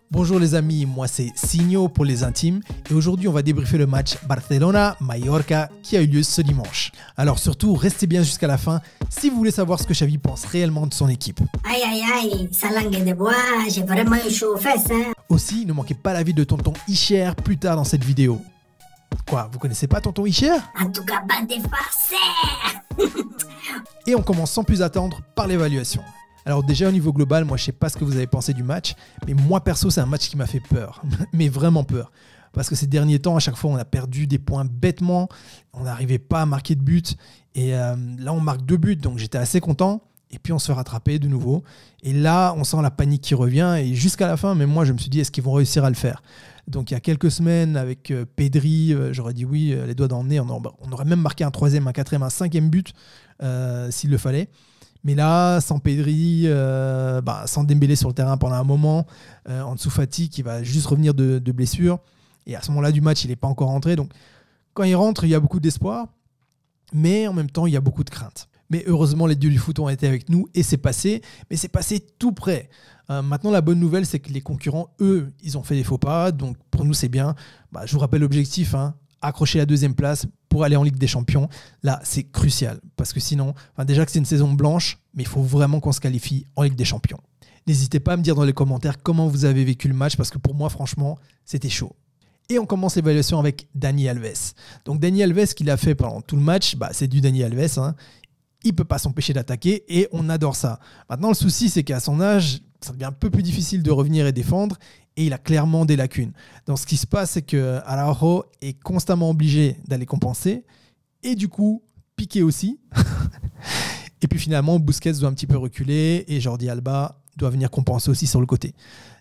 Bonjour les amis, moi c'est Signo pour les intimes et aujourd'hui on va débriefer le match Barcelona-Mallorca qui a eu lieu ce dimanche. Alors surtout, restez bien jusqu'à la fin si vous voulez savoir ce que Xavi pense réellement de son équipe. Aïe aïe aïe, sa langue de bois, j'ai vraiment eu chaud aux fesses hein. Aussi, ne manquez pas l'avis de tonton Isher plus tard dans cette vidéo. Quoi, vous connaissez pas tonton Isher? En tout cas, bande de farceurs. Et on commence sans plus attendre par l'évaluation. Alors déjà au niveau global, moi je sais pas ce que vous avez pensé du match, mais moi perso c'est un match qui m'a fait peur, mais vraiment peur. Parce que ces derniers temps, à chaque fois on a perdu des points bêtement, on n'arrivait pas à marquer de but, et là on marque 2 buts, donc j'étais assez content, et puis on se fait rattraper de nouveau. Et là on sent la panique qui revient, et jusqu'à la fin, même moi je me suis dit est-ce qu'ils vont réussir à le faire? Donc il y a quelques semaines avec Pedri, j'aurais dit oui, les doigts dans le nez, on aurait même marqué un 3e, un 4e, un 5e but s'il le fallait. Mais là, sans Pedri, sans Dembélé sur le terrain pendant un moment, Ansu Fati qui va juste revenir de blessure. Et à ce moment-là du match, il n'est pas encore rentré. Donc quand il rentre, il y a beaucoup d'espoir. Mais en même temps, il y a beaucoup de crainte. Mais heureusement, les dieux du foot ont été avec nous et c'est passé. Mais c'est passé tout près. Maintenant, la bonne nouvelle, c'est que les concurrents, eux, ils ont fait des faux pas. Donc pour nous, c'est bien. Je vous rappelle l'objectif, accrocher la 2e place pour aller en Ligue des Champions. Là, c'est crucial parce que sinon, déjà que c'est une saison blanche, mais il faut vraiment qu'on se qualifie en Ligue des Champions. N'hésitez pas à me dire dans les commentaires comment vous avez vécu le match parce que pour moi, franchement, c'était chaud. Et on commence l'évaluation avec Dani Alves. Donc Dani Alves, qu'il a fait pendant tout le match, c'est du Dani Alves. Il ne peut pas s'empêcher d'attaquer et on adore ça. Maintenant, le souci, c'est qu'à son âge, ça devient un peu plus difficile de revenir et défendre. Et il a clairement des lacunes. Donc ce qui se passe, c'est que Araujo est constamment obligé d'aller compenser. Et du coup, Piqué aussi. Et puis finalement, Busquets doit un petit peu reculer. Et Jordi Alba doit venir compenser aussi sur le côté.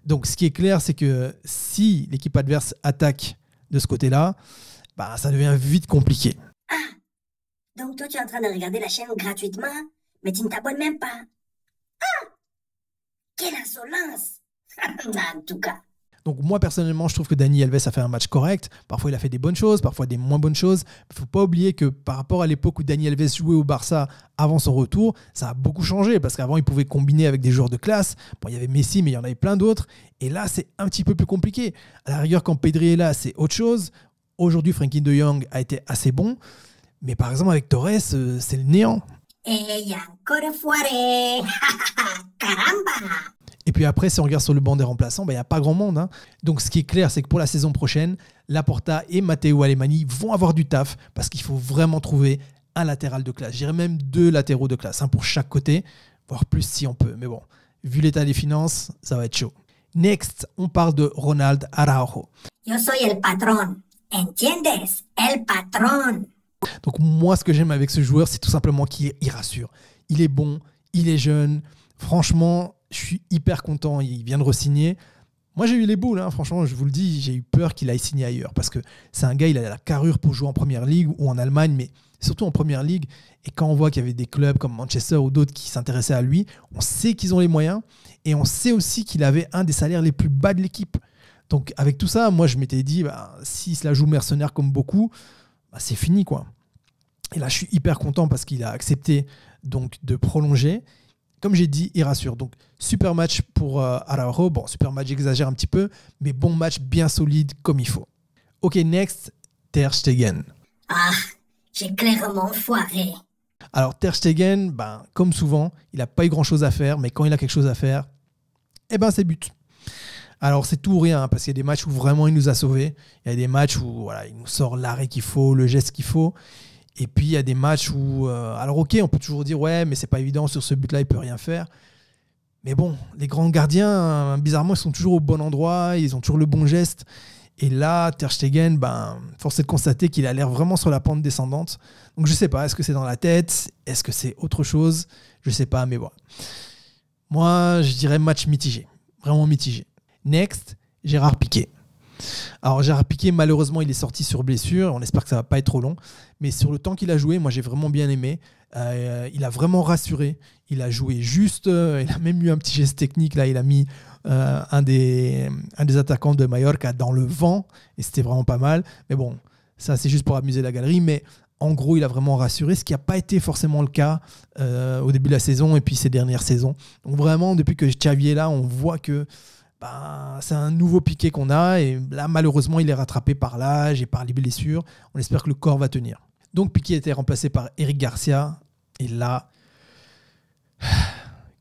Donc ce qui est clair, c'est que si l'équipe adverse attaque de ce côté-là, ça devient vite compliqué. Ah, donc toi tu es en train de regarder la chaîne gratuitement, mais tu ne t'abonnes même pas. Ah, quelle insolence. En tout cas. Donc moi personnellement je trouve que Dani Alves a fait un match correct. Parfois il a fait des bonnes choses, parfois des moins bonnes choses. Il ne faut pas oublier que par rapport à l'époque où Dani Alves jouait au Barça avant son retour, ça a beaucoup changé parce qu'avant il pouvait combiner avec des joueurs de classe. Bon, il y avait Messi mais il y en avait plein d'autres. Et là c'est un petit peu plus compliqué. À la rigueur quand Pedri est là c'est autre chose. Aujourd'hui Frenkie de Jong a été assez bon. Mais par exemple avec Torres c'est le néant. Et encore foiré. Caramba. Et puis après, si on regarde sur le banc des remplaçants, il n'y a pas grand monde. Donc ce qui est clair, c'est que pour la saison prochaine, Laporta et Matteo Alemany vont avoir du taf parce qu'il faut vraiment trouver un latéral de classe. Je dirais même 2 latéraux de classe, pour chaque côté, voire plus si on peut. Mais bon, vu l'état des finances, ça va être chaud. Next, on parle de Ronald Araujo. Yo soy el patrón. ¿Entiendes? El patrón. Donc moi, ce que j'aime avec ce joueur, c'est tout simplement qu'il rassure. Il est bon, il est jeune. Franchement, je suis hyper content, il vient de re-signer. Moi, j'ai eu les boules, franchement, je vous le dis, j'ai eu peur qu'il aille signer ailleurs parce que c'est un gars, il a la carrure pour jouer en Première Ligue ou en Allemagne, mais surtout en Première Ligue. Et quand on voit qu'il y avait des clubs comme Manchester ou d'autres qui s'intéressaient à lui, on sait qu'ils ont les moyens et on sait aussi qu'il avait un des salaires les plus bas de l'équipe. Donc, avec tout ça, moi, je m'étais dit, s'il se la joue mercenaire comme beaucoup, c'est fini, quoi. Et là, je suis hyper content parce qu'il a accepté donc, de prolonger. Comme j'ai dit, il rassure. Donc, super match pour Araujo. Bon, super match, j'exagère un petit peu, mais bon match bien solide comme il faut. Ok, next, Ter Stegen. Ah, j'ai clairement foiré. Alors, Ter Stegen, comme souvent, il n'a pas eu grand-chose à faire, mais quand il a quelque chose à faire, c'est but. Alors, c'est tout ou rien, parce qu'il y a des matchs où vraiment il nous a sauvés. Il y a des matchs où il nous sort l'arrêt qu'il faut, le geste qu'il faut. Et puis, il y a des matchs où... alors, ok, on peut toujours dire, ouais, mais c'est pas évident, sur ce but-là, il peut rien faire. Mais bon, les grands gardiens, bizarrement, ils sont toujours au bon endroit, ils ont toujours le bon geste. Et là, Ter Stegen, force est de constater qu'il a l'air vraiment sur la pente descendante. Donc, je sais pas, est-ce que c'est dans la tête? Est-ce que c'est autre chose? Je sais pas, mais voilà. Moi, je dirais match mitigé. Vraiment mitigé. Next, Gérard Piqué. Alors Gérard Piqué, malheureusement, il est sorti sur blessure. On espère que ça ne va pas être trop long. Mais sur le temps qu'il a joué, moi, j'ai vraiment bien aimé. Il a vraiment rassuré. Il a joué juste. Il a même eu un petit geste technique. Là, il a mis un des attaquants de Mallorca dans le vent. Et c'était vraiment pas mal. Mais bon, ça, c'est juste pour amuser la galerie. Mais en gros, il a vraiment rassuré, ce qui n'a pas été forcément le cas au début de la saison et puis ces dernières saisons. Donc vraiment, depuis que Xavi est là, on voit que c'est un nouveau Piqué qu'on a. Et là, malheureusement, il est rattrapé par l'âge et par les blessures. On espère que le corps va tenir. Donc, Piqué a été remplacé par Eric Garcia. Et là,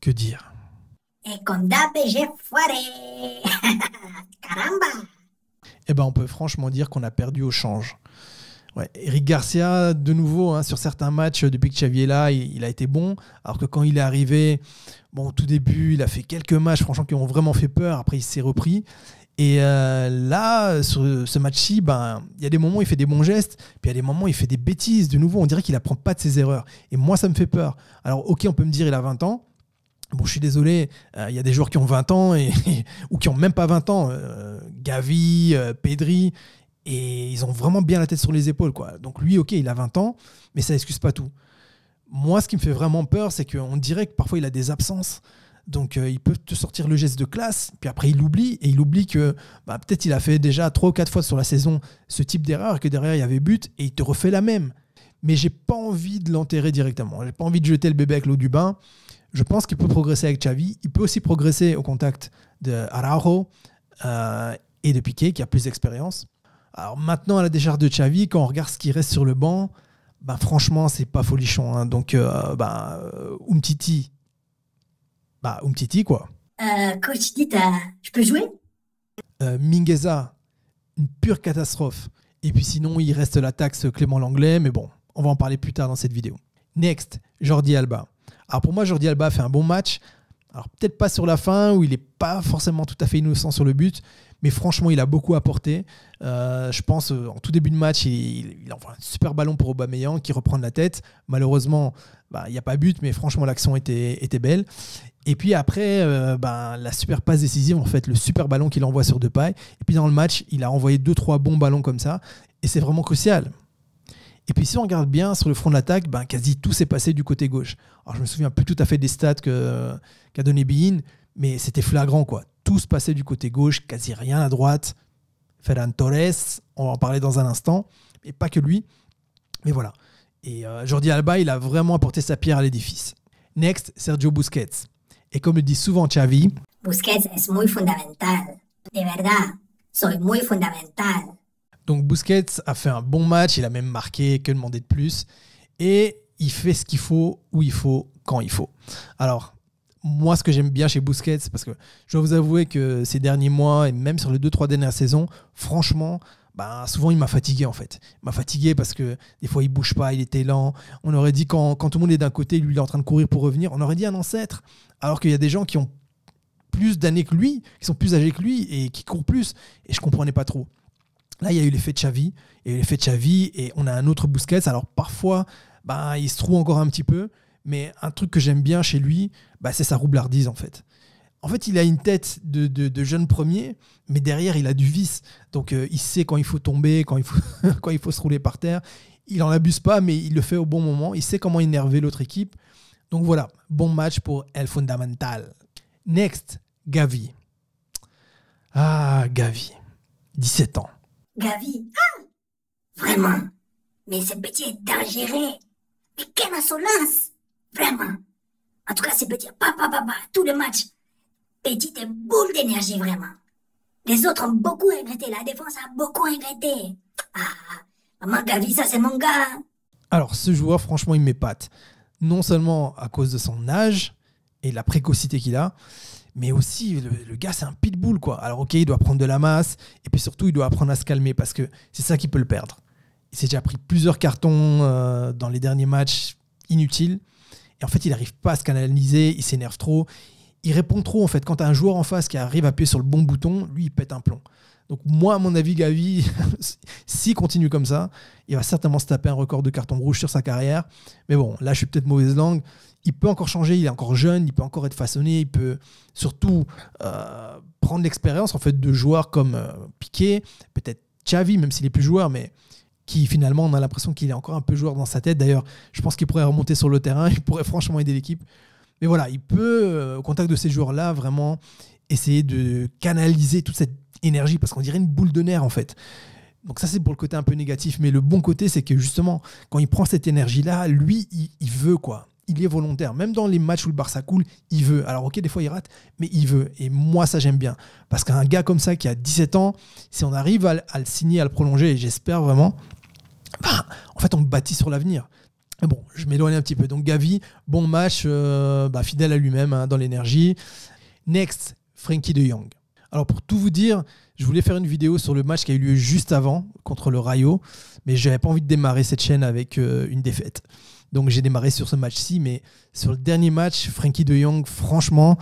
que dire? Et Condampe, j'ai foiré. Caramba. Eh ben, on peut franchement dire qu'on a perdu au change. Ouais, Eric Garcia, de nouveau, sur certains matchs, depuis que Xavi est là, il a été bon. Alors que quand il est arrivé, au tout début, il a fait quelques matchs, franchement, qui ont vraiment fait peur. Après, il s'est repris. Et là, sur ce match-ci, il y a des moments où il fait des bons gestes, puis il y a des moments où il fait des bêtises. De nouveau, on dirait qu'il n'apprend pas de ses erreurs. Et moi, ça me fait peur. Alors, ok, on peut me dire il a 20 ans. Bon, je suis désolé, il y a des joueurs qui ont 20 ans ou qui n'ont même pas 20 ans. Gavi, Pedri, et ils ont vraiment bien la tête sur les épaules, quoi. Donc lui, ok, il a 20 ans, mais ça n'excuse pas tout. Moi, ce qui me fait vraiment peur, c'est qu'on dirait que parfois il a des absences. Donc il peut te sortir le geste de classe, puis après il oublie, et il oublie que peut-être il a fait déjà 3 ou 4 fois sur la saison ce type d'erreur, que derrière il y avait but, et il te refait la même. Mais j'ai pas envie de l'enterrer directement. J'ai pas envie de jeter le bébé avec l'eau du bain. Je pense qu'il peut progresser avec Xavi. Il peut aussi progresser au contact de Araujo et de Piqué, qui a plus d'expérience. Alors maintenant, à la décharge de Xavi, quand on regarde ce qui reste sur le banc, franchement, c'est pas folichon. Donc, Umtiti, quoi. Coach dit, je peux jouer? Mingueza, une pure catastrophe. Et puis sinon, il reste la taxe Clément Langlais, mais bon, on va en parler plus tard dans cette vidéo. Next, Jordi Alba. Alors pour moi, Jordi Alba a fait un bon match. Alors peut-être pas sur la fin, où il n'est pas forcément tout à fait innocent sur le but, mais franchement, il a beaucoup apporté. Je pense, en tout début de match, il envoie un super ballon pour Aubameyang qui reprend de la tête. Malheureusement, il n'y a pas but, mais franchement, l'action était belle. Et puis après, la super passe décisive, en fait, le super ballon qu'il envoie sur Depay. Et puis dans le match, il a envoyé 2-3 bons ballons comme ça. Et c'est vraiment crucial. Et puis si on regarde bien sur le front de l'attaque, quasi tout s'est passé du côté gauche. Alors je me souviens plus tout à fait des stats qu'a donné Bein, mais c'était flagrant, quoi. Tout se passait du côté gauche, quasi rien à droite. Ferran Torres, on va en parler dans un instant, mais pas que lui. Mais voilà. Et Jordi Alba, il a vraiment apporté sa pierre à l'édifice. Next, Sergio Busquets. Et comme le dit souvent Xavi, Busquets es muy fundamental. De verdad, soy muy fundamental. Donc Busquets a fait un bon match, il a même marqué, que demander de plus. Et il fait ce qu'il faut, où il faut, quand il faut. Alors, moi, ce que j'aime bien chez Busquets, parce que je dois vous avouer que ces derniers mois, et même sur les 2-3 dernières saisons, franchement, souvent il m'a fatigué en fait. Il m'a fatigué parce que des fois il bouge pas, il était lent. On aurait dit quand tout le monde est d'un côté, lui il est en train de courir pour revenir, on aurait dit un ancêtre. Alors qu'il y a des gens qui ont plus d'années que lui, qui sont plus âgés que lui et qui courent plus. Et je comprenais pas trop. Là, il y a eu l'effet de Xavi, et on a un autre Busquets. Alors parfois, il se trouve encore un petit peu, mais un truc que j'aime bien chez lui, c'est sa roublardise en fait. En fait, il a une tête de jeune premier, mais derrière, il a du vice. Donc, il sait quand il faut tomber, quand il faut se rouler par terre. Il n'en abuse pas, mais il le fait au bon moment. Il sait comment énerver l'autre équipe. Donc voilà, bon match pour El Fundamental. Next, Gavi. Ah, Gavi, 17 ans. Gavi, vraiment. Mais ce petit est dangereux. Mais quelle insolence. Vraiment. En tout cas, ce petit, tout le match. Petite boule d'énergie, vraiment. Les autres ont beaucoup regretté. La défense a beaucoup regretté. Maman Gavi, ça c'est mon gars. Alors, ce joueur, franchement, il m'épate. Non seulement à cause de son âge et la précocité qu'il a, mais aussi, le gars, c'est un pitbull, quoi. Alors, ok, il doit prendre de la masse, et puis surtout, il doit apprendre à se calmer, parce que c'est ça qui peut le perdre. Il s'est déjà pris plusieurs cartons dans les derniers matchs inutiles, et en fait, il n'arrive pas à se canaliser, il s'énerve trop, il répond trop, en fait. Quand tu as un joueur en face qui arrive à appuyer sur le bon bouton, lui, il pète un plomb. Donc moi, à mon avis, Gavi, s'il continue comme ça, il va certainement se taper un record de carton rouge sur sa carrière. Mais bon, là, je suis peut-être mauvaise langue. Il peut encore changer, il est encore jeune, il peut encore être façonné, il peut surtout prendre l'expérience en fait, de joueurs comme Piqué, peut-être Xavi, même s'il est plus joueur, mais qui finalement, on a l'impression qu'il est encore un peu joueur dans sa tête. D'ailleurs, je pense qu'il pourrait remonter sur le terrain, il pourrait franchement aider l'équipe. Mais voilà, il peut, au contact de ces joueurs-là, vraiment essayer de canaliser toute cette énergie, parce qu'on dirait une boule de nerfs en fait. Donc ça, c'est pour le côté un peu négatif, mais le bon côté, c'est que justement, quand il prend cette énergie-là, lui, il veut quoi. il est volontaire. Même dans les matchs où le Barça coule, il veut. Alors ok, des fois il rate, mais il veut. Et moi, ça j'aime bien. Parce qu'un gars comme ça qui a 17 ans, si on arrive à le signer, à le prolonger, et j'espère vraiment, en fait on bâtit sur l'avenir. Bon, je m'éloigne un petit peu. Donc Gavi, bon match, fidèle à lui-même hein, dans l'énergie. Next, Frenkie de Jong. Alors pour tout vous dire, je voulais faire une vidéo sur le match qui a eu lieu juste avant contre le Rayo, mais je n'avais pas envie de démarrer cette chaîne avec une défaite. Donc j'ai démarré sur ce match-ci, mais sur le dernier match, Frenkie de Jong, franchement...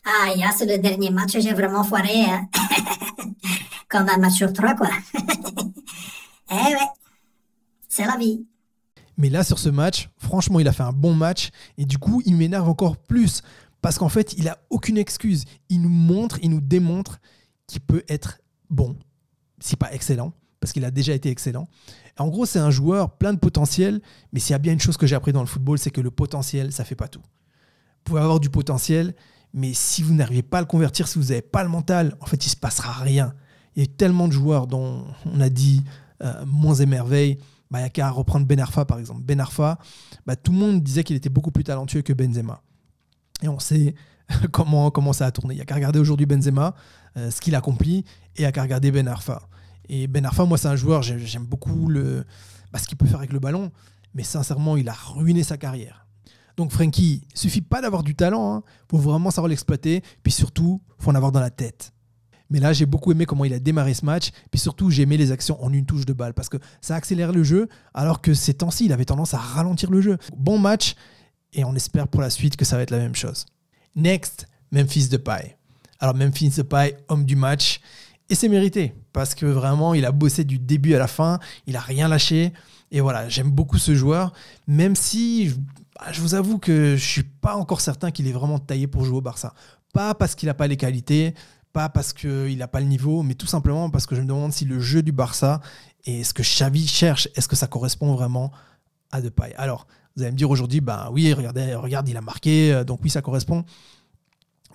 Ah, sur le dernier match, j'ai vraiment foiré. Hein. Comme un match sur 3, quoi. Eh ouais, c'est la vie. Mais là, sur ce match, franchement, il a fait un bon match, et du coup, il m'énerve encore plus, parce qu'en fait, il n'a aucune excuse. Il nous démontre qu'il peut être bon, si pas excellent, parce qu'il a déjà été excellent. En gros, c'est un joueur plein de potentiel, mais s'il y a bien une chose que j'ai appris dans le football, c'est que le potentiel, ça ne fait pas tout. Vous pouvez avoir du potentiel, mais si vous n'arrivez pas à le convertir, si vous n'avez pas le mental, en fait, il ne se passera rien. Il y a tellement de joueurs dont on a dit monts et merveilles. Il n'y a qu'à reprendre Ben Arfa, par exemple. Ben Arfa, tout le monde disait qu'il était beaucoup plus talentueux que Benzema. Et on sait comment ça a tourné. Il n'y a qu'à regarder aujourd'hui Benzema, ce qu'il accomplit, et il n'y a qu'à regarder Ben Arfa. Et Ben Arfa, moi, c'est un joueur, j'aime beaucoup ce qu'il peut faire avec le ballon, mais sincèrement, il a ruiné sa carrière. Donc Frenkie, il ne suffit pas d'avoir du talent, il faut vraiment savoir l'exploiter, puis surtout, il faut en avoir dans la tête. Mais là, j'ai beaucoup aimé comment il a démarré ce match, puis surtout, j'ai aimé les actions en une touche de balle, parce que ça accélère le jeu, alors que ces temps-ci, il avait tendance à ralentir le jeu. Bon match, et on espère pour la suite que ça va être la même chose. Next, Memphis Depay. Alors Memphis Depay, homme du match, et c'est mérité, parce que vraiment, il a bossé du début à la fin, il n'a rien lâché, et voilà, j'aime beaucoup ce joueur, même si je vous avoue que je ne suis pas encore certain qu'il est vraiment taillé pour jouer au Barça. Pas parce qu'il n'a pas les qualités, pas parce qu'il n'a pas le niveau, mais tout simplement parce que je me demande si le jeu du Barça et ce que Xavi cherche, est-ce que ça correspond vraiment à Depay. Alors, vous allez me dire aujourd'hui, oui, regarde, il a marqué, donc oui, ça correspond.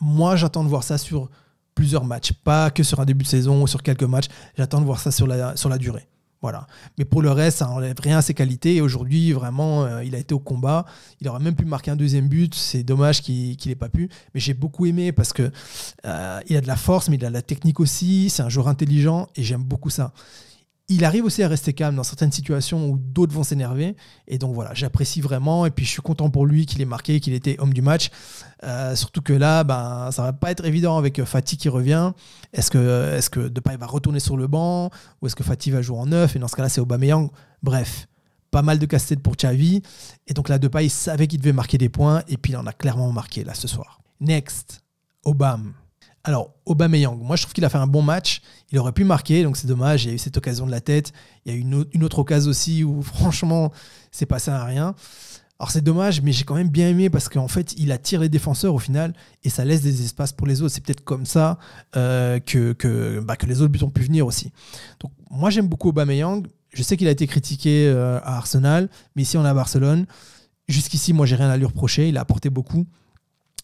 Moi, j'attends de voir ça sur plusieurs matchs, pas que sur un début de saison ou sur quelques matchs. J'attends de voir ça sur la durée. Voilà. Mais pour le reste, ça n'enlève rien à ses qualités. Et aujourd'hui, vraiment, il a été au combat. Il aurait même pu marquer un deuxième but. C'est dommage qu'il n'ait pas pu. Mais j'ai beaucoup aimé parce qu'il a de la force, mais il a de la technique aussi. C'est un joueur intelligent et j'aime beaucoup ça. Il arrive aussi à rester calme dans certaines situations où d'autres vont s'énerver. Et donc voilà, j'apprécie vraiment. Et puis je suis content pour lui qu'il ait marqué, qu'il était homme du match. Surtout que là, ça va pas être évident avec Fati qui revient. Est-ce que Depay va retourner sur le banc ou est-ce que Fati va jouer en neuf? Et dans ce cas-là, c'est Aubameyang. Bref, pas mal de casse-tête pour Xavi. Et donc là, Depay il savait qu'il devait marquer des points. Et puis il en a clairement marqué là ce soir. Next, Aubame. Alors, Aubameyang, moi je trouve qu'il a fait un bon match. Il aurait pu marquer, donc c'est dommage. Il y a eu cette occasion de la tête. Il y a eu une autre occasion aussi où franchement, c'est passé à rien. Alors c'est dommage, mais j'ai quand même bien aimé parce qu'en fait, il attire les défenseurs au final et ça laisse des espaces pour les autres. C'est peut-être comme ça que les autres buts ont pu venir aussi. Donc moi j'aime beaucoup Aubameyang. Je sais qu'il a été critiqué à Arsenal, mais ici on est à Barcelone. Jusqu'ici, moi j'ai rien à lui reprocher. Il a apporté beaucoup.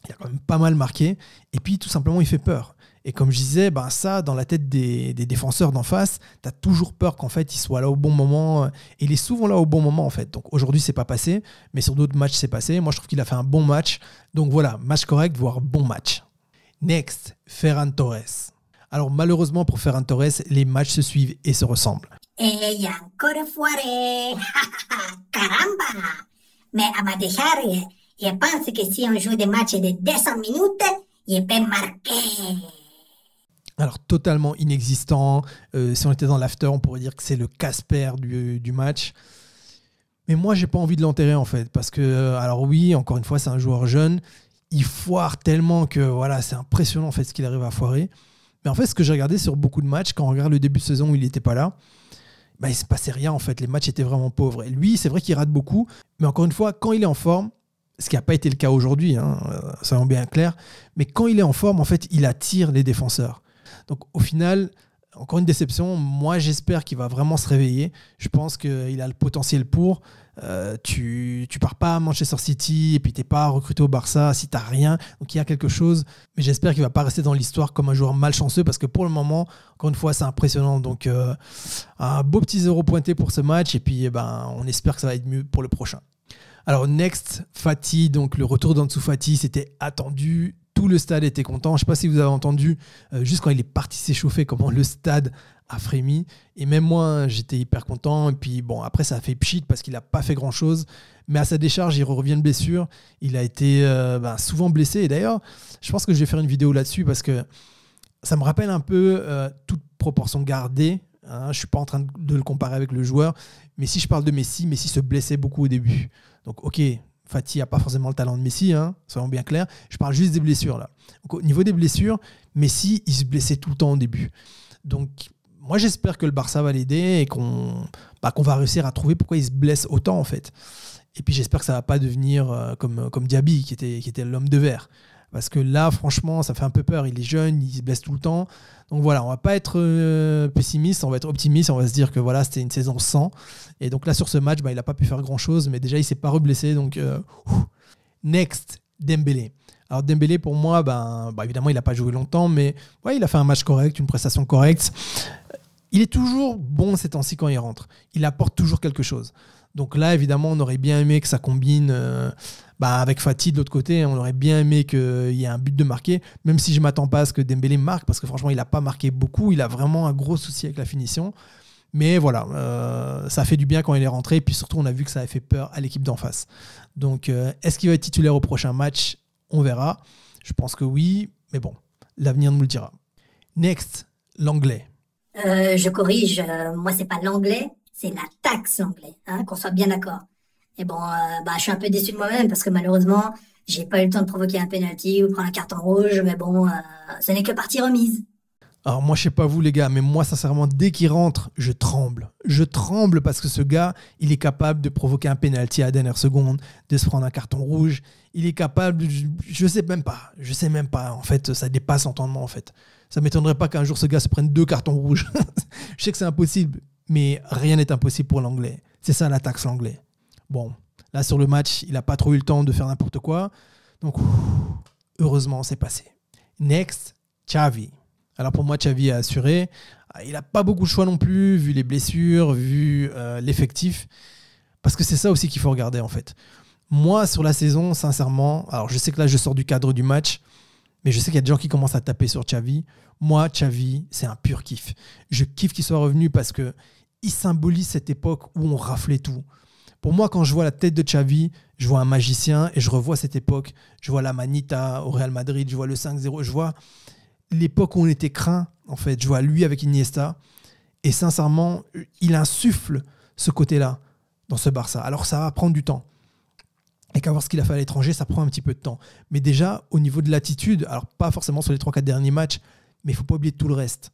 Il a quand même pas mal marqué. Et puis, tout simplement, il fait peur. Et comme je disais, ça, dans la tête des défenseurs d'en face, tu as toujours peur qu'en fait, il soit là au bon moment. Et il est souvent là au bon moment, en fait. Donc aujourd'hui, c'est pas passé. Mais sur d'autres matchs, c'est passé. Moi, je trouve qu'il a fait un bon match. Donc voilà, match correct, voire bon match. Next, Ferran Torres. Alors, malheureusement, pour Ferran Torres, les matchs se suivent et se ressemblent. Et encore foiré. Caramba. Mais à ma décharge, je pense que si on joue des matchs de 200 minutes, il peut marquer. Alors, totalement inexistant. Si on était dans l'after, on pourrait dire que c'est le Casper du match. Mais moi, j'ai pas envie de l'enterrer, en fait. Parce que, alors oui, encore une fois, c'est un joueur jeune. Il foire tellement que, voilà, c'est impressionnant, en fait, ce qu'il arrive à foirer. Mais en fait, ce que j'ai regardé sur beaucoup de matchs, quand on regarde le début de saison où il n'était pas là, il se passait rien, en fait. Les matchs étaient vraiment pauvres. Et lui, c'est vrai qu'il rate beaucoup. Mais encore une fois, quand il est en forme, ce qui n'a pas été le cas aujourd'hui, soyons bien clairs, mais quand il est en forme, en fait, il attire les défenseurs. Donc au final, encore une déception. Moi, j'espère qu'il va vraiment se réveiller. Je pense qu'il a le potentiel pour. Tu pars pas à Manchester City et puis tu n'es pas recruté au Barça si tu n'as rien. Donc il y a quelque chose. Mais j'espère qu'il ne va pas rester dans l'histoire comme un joueur malchanceux parce que pour le moment, encore une fois, c'est impressionnant. Donc un beau petit 0 pointé pour ce match et puis on espère que ça va être mieux pour le prochain. Alors, next, Fati, donc le retour d'Ansu Fati, c'était attendu. Tout le stade était content. Je ne sais pas si vous avez entendu, juste quand il est parti s'échauffer, comment le stade a frémi. Et même moi, j'étais hyper content. Et puis, bon, après, ça a fait pchit parce qu'il n'a pas fait grand-chose. Mais à sa décharge, il revient de blessure. Il a été souvent blessé. Et d'ailleurs, je pense que je vais faire une vidéo là-dessus parce que ça me rappelle un peu toute proportion gardée. Hein. Je ne suis pas en train de le comparer avec le joueur. Mais si je parle de Messi, Messi se blessait beaucoup au début. Donc, ok, Fati n'a pas forcément le talent de Messi, hein, soyons bien clairs. Je parle juste des blessures là. Donc, au niveau des blessures, Messi, il se blessait tout le temps au début. Donc, moi, j'espère que le Barça va l'aider et qu'on va réussir à trouver pourquoi il se blesse autant en fait. Et puis, j'espère que ça ne va pas devenir comme Diaby, qui était l'homme de verre. Parce que là, franchement, ça fait un peu peur. Il est jeune, il se blesse tout le temps. Donc voilà, on ne va pas être pessimiste, on va être optimiste. On va se dire que voilà, c'était une saison sans. Et donc là, sur ce match, il n'a pas pu faire grand-chose. Mais déjà, il ne s'est pas reblessé. Donc, next, Dembélé. Alors Dembélé, pour moi, évidemment, il n'a pas joué longtemps. Mais ouais, il a fait un match correct, une prestation correcte. Il est toujours bon ces temps-ci quand il rentre. Il apporte toujours quelque chose. Donc là, évidemment, on aurait bien aimé que ça combine avec Fati de l'autre côté. On aurait bien aimé qu'il y ait un but de marqué, même si je ne m'attends pas à ce que Dembélé marque, parce que franchement, il n'a pas marqué beaucoup. Il a vraiment un gros souci avec la finition. Mais voilà, ça fait du bien quand il est rentré. Et puis surtout, on a vu que ça a fait peur à l'équipe d'en face. Donc, est-ce qu'il va être titulaire au prochain match? On verra. Je pense que oui, mais bon, l'avenir nous le dira. Next, l'anglais. Je corrige, moi c'est pas l'anglais, c'est la taxe l'anglais, hein, qu'on soit bien d'accord. Et bon, je suis un peu déçu de moi-même parce que malheureusement, j'ai pas eu le temps de provoquer un penalty ou prendre un carton rouge, mais bon, ce n'est que partie remise. Alors moi, je sais pas vous les gars, mais moi, sincèrement, dès qu'il rentre, je tremble. Je tremble parce que ce gars, il est capable de provoquer un penalty à la dernière seconde, de se prendre un carton rouge. Il est capable, je sais même pas. Je sais même pas. En fait, ça dépasse l'entendement, en fait. Ça m'étonnerait pas qu'un jour, ce gars se prenne 2 cartons rouges. Je sais que c'est impossible, mais rien n'est impossible pour l'anglais. C'est ça la taxe l'anglais. Bon, là, sur le match, il n'a pas trop eu le temps de faire n'importe quoi. Donc, heureusement, c'est passé. Next, Xavi. Alors pour moi, Xavi a assuré. Il n'a pas beaucoup de choix non plus, vu les blessures, vu l'effectif. Parce que c'est ça aussi qu'il faut regarder en fait. Moi, sur la saison, sincèrement, alors je sais que là, je sors du cadre du match, mais je sais qu'il y a des gens qui commencent à taper sur Xavi. Moi, Xavi, c'est un pur kiff. Je kiffe qu'il soit revenu parce qu'il symbolise cette époque où on raflait tout. Pour moi, quand je vois la tête de Xavi, je vois un magicien et je revois cette époque. Je vois la Manita au Real Madrid, je vois le 5-0, je vois l'époque où on était craint, en fait. Je vois lui avec Iniesta. Et sincèrement, il insuffle ce côté-là dans ce Barça. Alors, ça va prendre du temps. Et qu'à voir ce qu'il a fait à l'étranger, ça prend un petit peu de temps. Mais déjà, au niveau de l'attitude, alors pas forcément sur les 3-4 derniers matchs, mais il ne faut pas oublier tout le reste.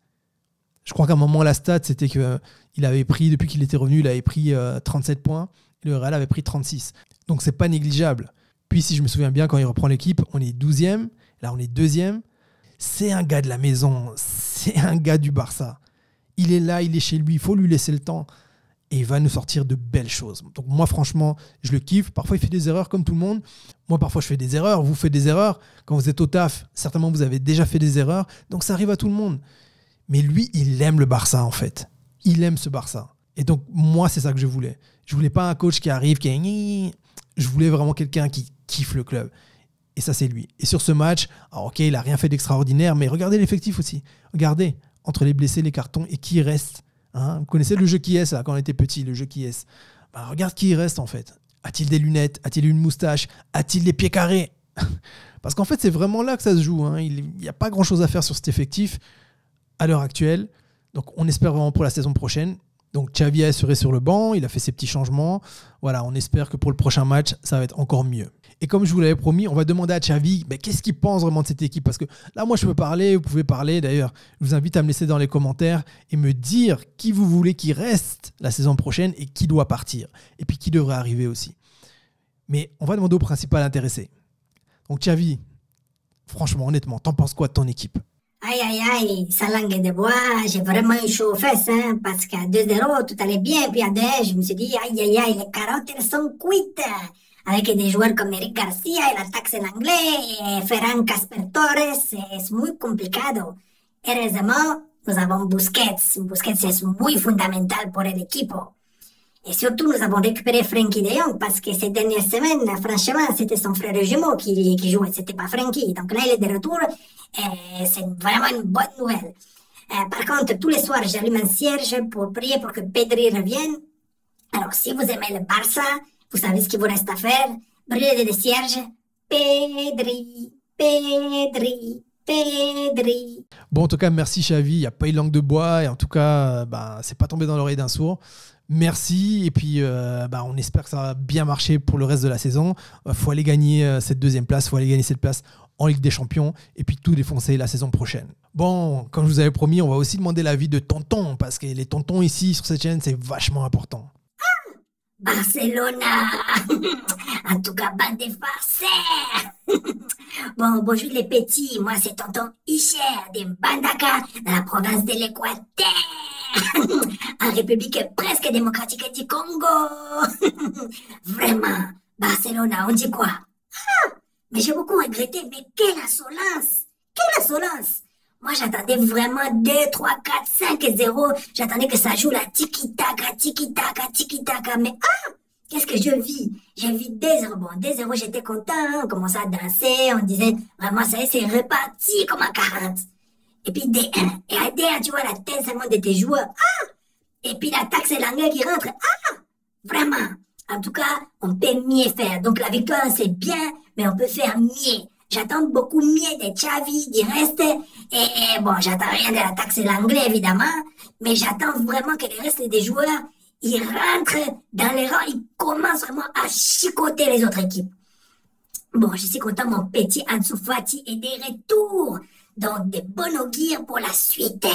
Je crois qu'à un moment, la stat, c'était qu'il avait pris, depuis qu'il était revenu, il avait pris 37 points. Et le Real avait pris 36. Donc, c'est pas négligeable. Puis, si je me souviens bien, quand il reprend l'équipe, on est 12e. Là, on est 2e. C'est un gars de la maison. C'est un gars du Barça. Il est là, il est chez lui. Il faut lui laisser le temps. Et il va nous sortir de belles choses. Donc moi, franchement, je le kiffe. Parfois, il fait des erreurs comme tout le monde. Moi, parfois, je fais des erreurs. Vous faites des erreurs. Quand vous êtes au taf, certainement, vous avez déjà fait des erreurs. Donc, ça arrive à tout le monde. Mais lui, il aime le Barça, en fait. Il aime ce Barça. Et donc, moi, c'est ça que je voulais. Je voulais pas un coach qui arrive, qui est... Je voulais vraiment quelqu'un qui kiffe le club. Et ça, c'est lui. Et sur ce match, alors, ok, il n'a rien fait d'extraordinaire, mais regardez l'effectif aussi. Regardez, entre les blessés, les cartons, et qui reste. Hein, vous connaissez le jeu qui est, ça, quand on était petit, le jeu qui est. Regarde qui reste, en fait. A-t-il des lunettes? A-t-il une moustache? A-t-il des pieds carrés? Parce qu'en fait, c'est vraiment là que ça se joue. Hein. Il n'y a pas grand-chose à faire sur cet effectif à l'heure actuelle. Donc, on espère vraiment pour la saison prochaine. Donc, Xavi a assuré sur le banc. Il a fait ses petits changements. Voilà, on espère que pour le prochain match, ça va être encore mieux. Et comme je vous l'avais promis, on va demander à Xavi qu'est-ce qu'il pense vraiment de cette équipe. Parce que là, moi, je peux parler, vous pouvez parler. D'ailleurs, je vous invite à me laisser dans les commentaires et me dire qui vous voulez qui reste la saison prochaine et qui doit partir. Et puis qui devrait arriver aussi. Mais on va demander au principal intéressé. Donc Xavi, franchement, honnêtement, t'en penses quoi de ton équipe? Aïe, aïe, aïe, sa langue de bois, j'ai vraiment eu chaud aux fesses, hein, parce qu'à 2-0, tout allait bien, puis à 2, je me suis dit, aïe, aïe, aïe, les carottes, elles sont cuites. Avec des joueurs comme Eric Garcia et la taxe en anglais, et Ferran Casper Torres, es muy complicado. Heureusement, nous avons Busquets. Busquets es muy fundamental por el equipo. Et surtout, nous avons récupéré Frenkie de Jong parce que ces dernières semaines, franchement, c'était son frère jumeau qui jouait, c'était pas Frenkie. Donc là, il est de retour et c'est vraiment une bonne nouvelle. Par contre, tous les soirs, j'allume un cierge pour prier pour que Pedri revienne. Alors, si vous aimez le Barça, vous savez ce qu'il vous reste à faire. Brûlez des cierges. Pedri, Pedri, Pedri. Bon, en tout cas, merci Xavi. Il n'y a pas eu de langue de bois et en tout cas, c'est pas tombé dans l'oreille d'un sourd. Merci et puis on espère que ça va bien marcher pour le reste de la saison. Faut aller gagner cette deuxième place, faut aller gagner cette place en Ligue des Champions et puis tout défoncer la saison prochaine. Bon, comme je vous avais promis, on va aussi demander l'avis de tonton parce que les tontons ici sur cette chaîne, c'est vachement important. Barcelona. En tout cas, bande de farceurs. Bon, bonjour les petits, moi c'est tonton Isher de Mbandaka dans la province de l'Équateur. En République presque démocratique du Congo. Vraiment, Barcelona, on dit quoi? Mais j'ai beaucoup regretté, mais quelle insolence! Quelle insolence! Moi, j'attendais vraiment 2, 3, 4, 5-0. J'attendais que ça joue la tiki-taka, tiki-taka, tiki-taka. Mais qu'est-ce que je vis? J'ai vu 2-0. Bon, 2-0, j'étais content. On commençait à danser. On disait, vraiment, ça y est, c'est reparti comme à 40. Et puis D1. Et à D1, tu vois, la tête seulement de tes joueurs. Et puis l'attaque, c'est l'anglais qui rentre. Vraiment. En tout cas, on peut mieux faire. Donc la victoire, c'est bien, mais on peut faire mieux. J'attends beaucoup mieux de Xavi, du reste. Et bon, j'attends rien de l'attaque, c'est l'anglais, évidemment. Mais j'attends vraiment que le reste des joueurs, ils rentrent dans les rangs, ils commencent vraiment à chicoter les autres équipes. Bon, je suis content, mon petit Ansu Fati est de retour. Donc, de bon augure pour la suite.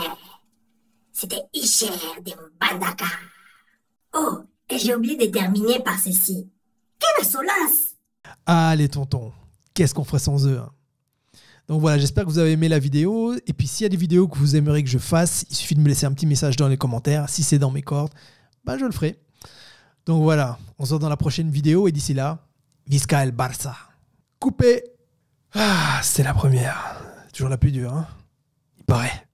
C'était Isher de Mbandaka. Oh, et j'ai oublié de terminer par ceci. Quelle insolence! Allez, tonton, qu'est-ce qu'on ferait sans eux, hein? Donc voilà, j'espère que vous avez aimé la vidéo. Et puis, s'il y a des vidéos que vous aimeriez que je fasse, il suffit de me laisser un petit message dans les commentaires. Si c'est dans mes cordes, je le ferai. Donc voilà, on se voit dans la prochaine vidéo. Et d'ici là, Visca el Barça. Coupé. C'est la première. Toujours la plus dure, hein, il paraît.